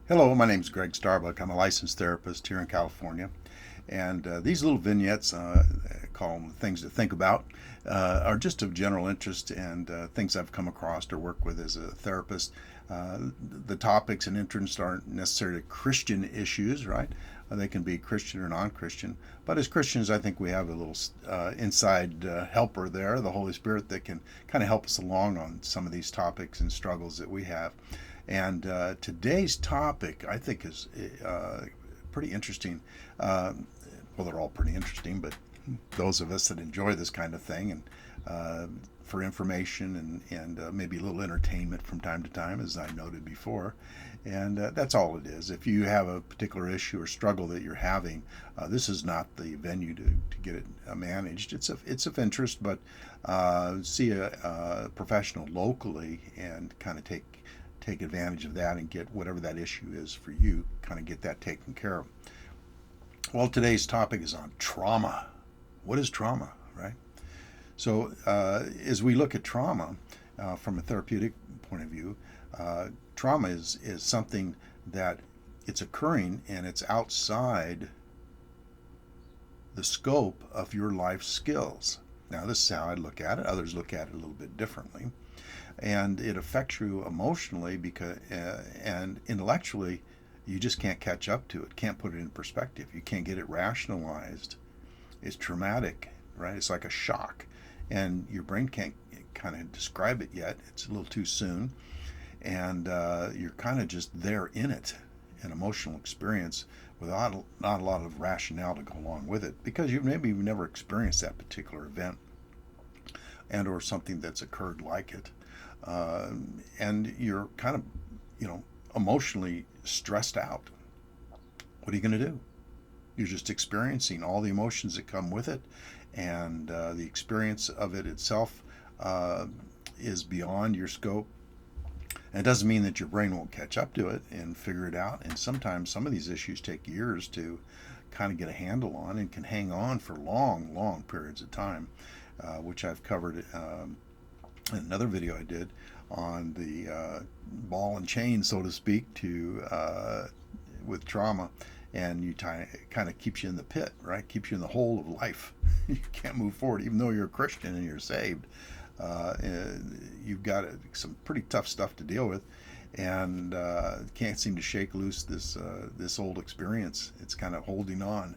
Hello, my name is Greg Starbuck. I'm a licensed therapist here in California. And these little vignettes, I call them things to think about, are just of general interest and things I've come across or work with as a therapist. The topics and interests aren't necessarily Christian issues, right? They can be Christian or non Christian. But as Christians, I think we have a little inside helper there, the Holy Spirit, that can kind of help us along on some of these topics and struggles that we have. And today's topic, I think, is pretty interesting. Well, they're all pretty interesting, but those of us that enjoy this kind of thing and for information and maybe a little entertainment from time to time, as I noted before. And that's all it is. If you have a particular issue or struggle that you're having, this is not the venue to get it managed. It's of interest, but see a professional locally and kind of take advantage of that and get whatever that issue is for you, kind of get that taken care of. Well, today's topic is on trauma. What is trauma, right? So, as we look at trauma from a therapeutic point of view, trauma is something that it's occurring and it's outside the scope of your life skills. Now, this is how I look at it. Others look at it a little bit differently. And it affects you emotionally because and intellectually you just can't catch up to it, can't put it in perspective, you can't get it rationalized. It's traumatic, right? It's like a shock, and your brain can't kind of describe it yet. It's a little too soon, and you're kind of just there in it, an emotional experience without not a lot of rationale to go along with it, because you've never experienced that particular event and or something that's occurred like it. And you're kind of, emotionally stressed out. What are you going to do? You're just experiencing all the emotions that come with it, and the experience of it itself is beyond your scope. And it doesn't mean that your brain won't catch up to it and figure it out. And sometimes some of these issues take years to kind of get a handle on and can hang on for long, long periods of time, which I've covered in another video I did on the ball and chain, so to speak, to with trauma, and you kind of keeps you in the pit, right? Keeps you in the hole of life. You can't move forward, even though you're a Christian and you're saved. You've got some pretty tough stuff to deal with, and can't seem to shake loose this old experience. It's kind of holding on.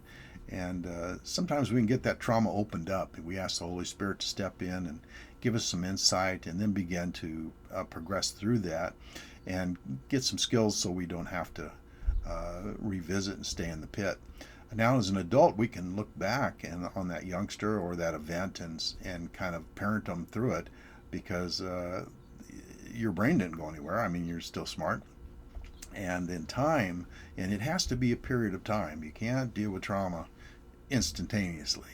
And sometimes we can get that trauma opened up. We ask the Holy Spirit to step in and give us some insight, and then begin to progress through that and get some skills so we don't have to revisit and stay in the pit. Now, as an adult, we can look back and on that youngster or that event and kind of parent them through it, because your brain didn't go anywhere. I mean, you're still smart. And in time, and it has to be a period of time. You can't deal with trauma instantaneously.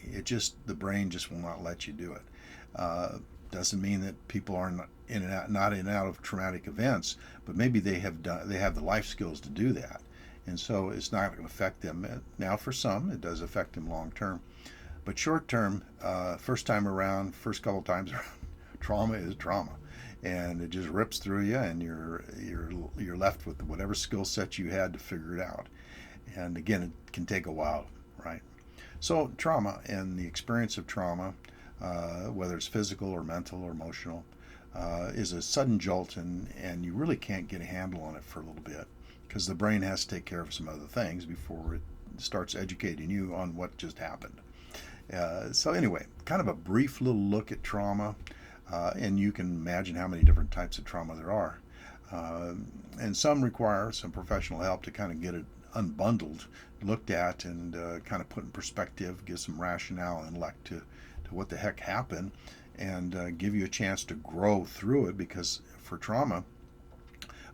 The brain just will not let you do it. Doesn't mean that people are not in and out of traumatic events, but maybe they have the life skills to do that, and so it's not going to affect them. Now, for some, it does affect them long term, but short term, first time around, first couple times around, trauma is trauma, and it just rips through you, and you're left with whatever skill set you had to figure it out. And again, it can take a while, right? So trauma and the experience of trauma, whether it's physical or mental or emotional, is a sudden jolt, and you really can't get a handle on it for a little bit, because the brain has to take care of some other things before it starts educating you on what just happened. So anyway, kind of a brief little look at trauma, and you can imagine how many different types of trauma there are. And some require some professional help to kind of get it unbundled, looked at, and kind of put in perspective, give some rationale and intellect to what the heck happened, and give you a chance to grow through it. Because for trauma,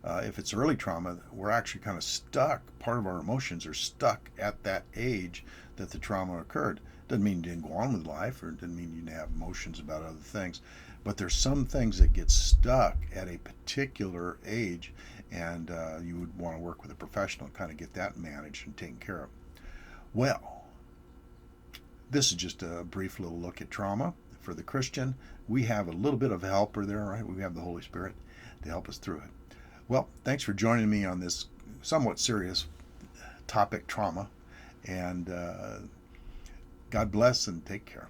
if it's early trauma, we're actually kind of stuck. Part of our emotions are stuck at that age that the trauma occurred. Doesn't mean you didn't go on with life, or it doesn't mean you didn't have emotions about other things, but there's some things that get stuck at a particular age, and you would want to work with a professional to kind of get that managed and taken care of. Well, this is just a brief little look at trauma. For the Christian, we have a little bit of a helper there, right? We have the Holy Spirit to help us through it. Well, thanks for joining me on this somewhat serious topic, trauma. And God bless and take care.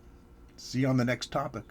See you on the next topic.